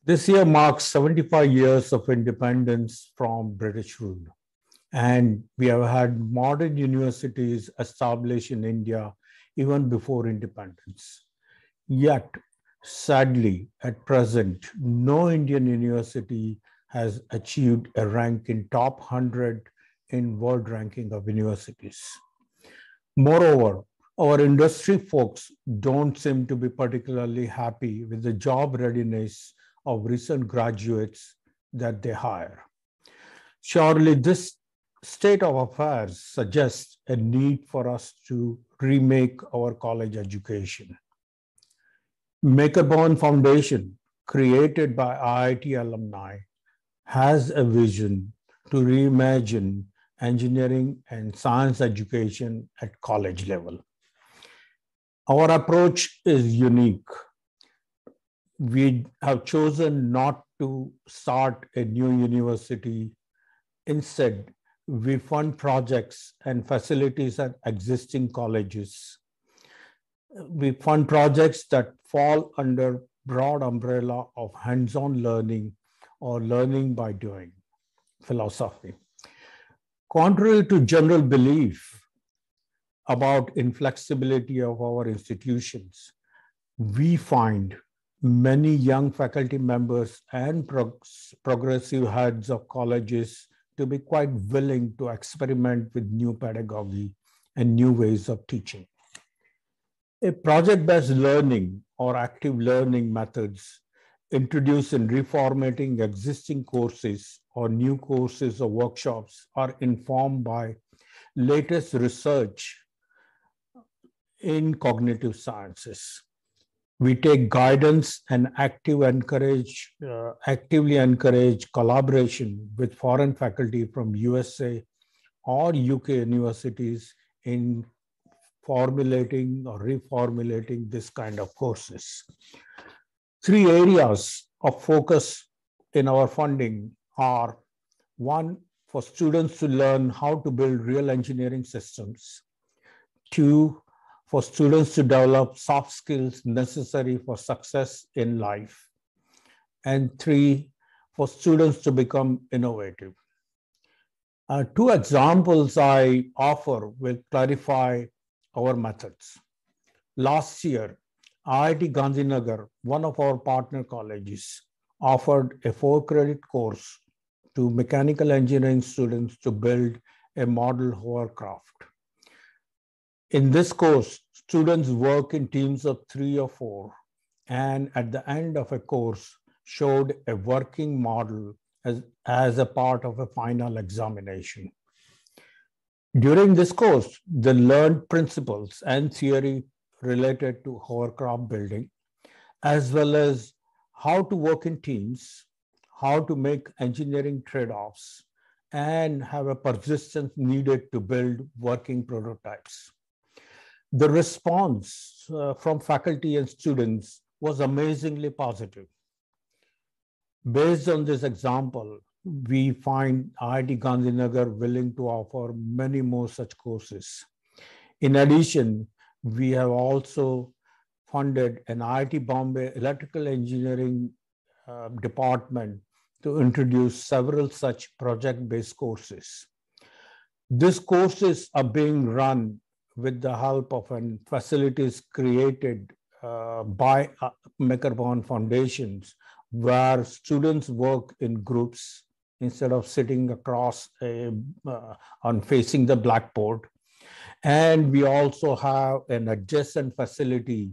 This year marks 75 years of independence from British rule, and we have had modern universities established in India even before independence. Yet, sadly, at present, no Indian university has achieved a rank in top 100 in world ranking of universities. Moreover, our industry folks don't seem to be particularly happy with the job readiness of recent graduates that they hire. Surely, this state of affairs suggests a need for us to remake our college education. Makerborn Foundation, created by IIT alumni, has a vision to reimagine engineering and science education at college level. Our approach is unique. We have chosen not to start a new university. Instead, we fund projects and facilities at existing colleges. We fund projects that fall under broad umbrella of hands-on learning or learning by doing philosophy. Contrary to general belief about inflexibility of our institutions, we find many young faculty members and progressive heads of colleges to be quite willing to experiment with new pedagogy and new ways of teaching. A project-based learning or active learning methods introduced in reformatting existing courses or new courses or workshops are informed by latest research in cognitive sciences. We take guidance and actively encourage collaboration with foreign faculty from USA or UK universities in formulating or reformulating this kind of courses. Three areas of focus in our funding are: one, for students to learn how to build real engineering systems; two, for students to develop soft skills necessary for success in life; and three, for students to become innovative. Two examples I offer will clarify our methods. Last year, IIT Gandhinagar, one of our partner colleges, offered a 4-credit course to mechanical engineering students to build a model hovercraft. In this course, students work in teams of 3 or 4, and at the end of a course, showed a working model as a part of a final examination. During this course, they learned principles and theory related to hovercraft building, as well as how to work in teams, how to make engineering trade-offs, and have a persistence needed to build working prototypes. The response from faculty and students was amazingly positive. Based on this example, we find IIT Gandhinagar willing to offer many more such courses. In addition, we have also funded an IIT Bombay electrical engineering department to introduce several such project-based courses. These courses are being run with the help of facilities created by Makerborn Foundations, where students work in groups instead of sitting across on facing the blackboard. And we also have an adjacent facility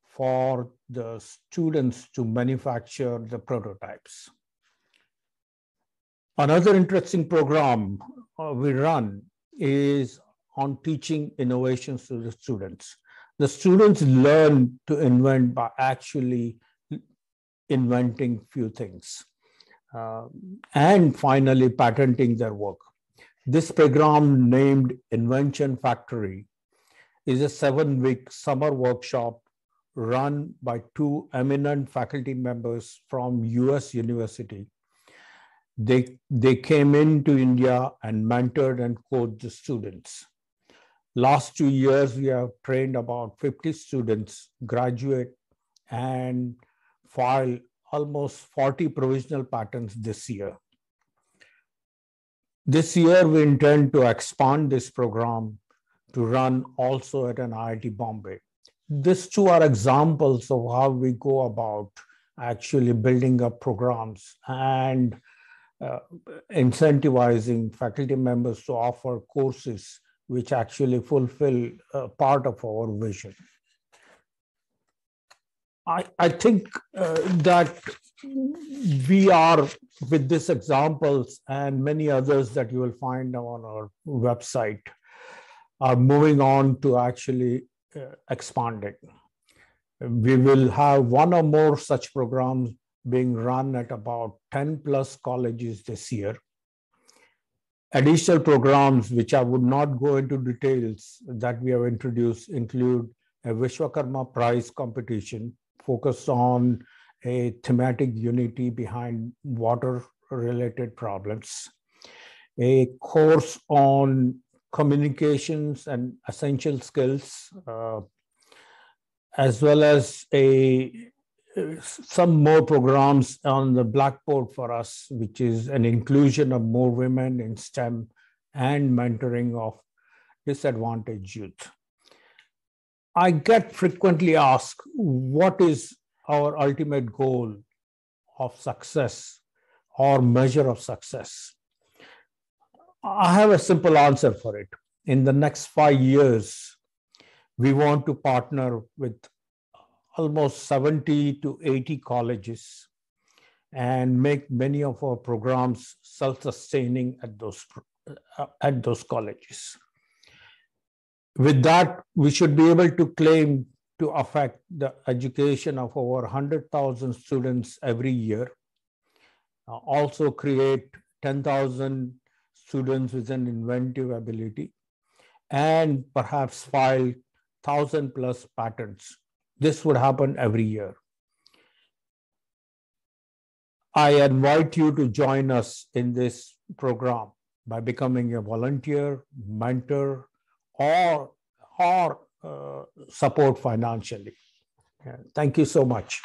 for the students to manufacture the prototypes. Another interesting program we run is on teaching innovations to the students. The students learn to invent by actually inventing few things. And finally, patenting their work. This program, named Invention Factory, is a 7-week summer workshop run by 2 eminent faculty members from US University. They came into India and mentored and coached the students. Last 2 years, we have trained about 50 students, graduate and file almost 40 provisional patents this year. This year, we intend to expand this program to run also at an IIT Bombay. These two are examples of how we go about actually building up programs and incentivizing faculty members to offer courses which actually fulfill part of our vision. I think that we are, with these examples and many others that you will find on our website, are moving on to actually expanding. We will have one or more such programs being run at about 10 plus colleges this year. Additional programs, which I would not go into details, that we have introduced include a Vishwakarma Prize competition focused on a thematic unity behind water-related problems, a course on communications and essential skills, as well as some more programs on the blackboard for us, which is an inclusion of more women in STEM and mentoring of disadvantaged youth. I get frequently asked, what is our ultimate goal of success or measure of success? I have a simple answer for it. In the next 5 years, we want to partner with almost 70 to 80 colleges and make many of our programs self-sustaining at those colleges. With that, we should be able to claim to affect the education of over 100,000 students every year, also create 10,000 students with an inventive ability, and perhaps file 1,000 plus patents. This would happen every year. I invite you to join us in this program by becoming a volunteer, mentor, or support financially. Thank you so much.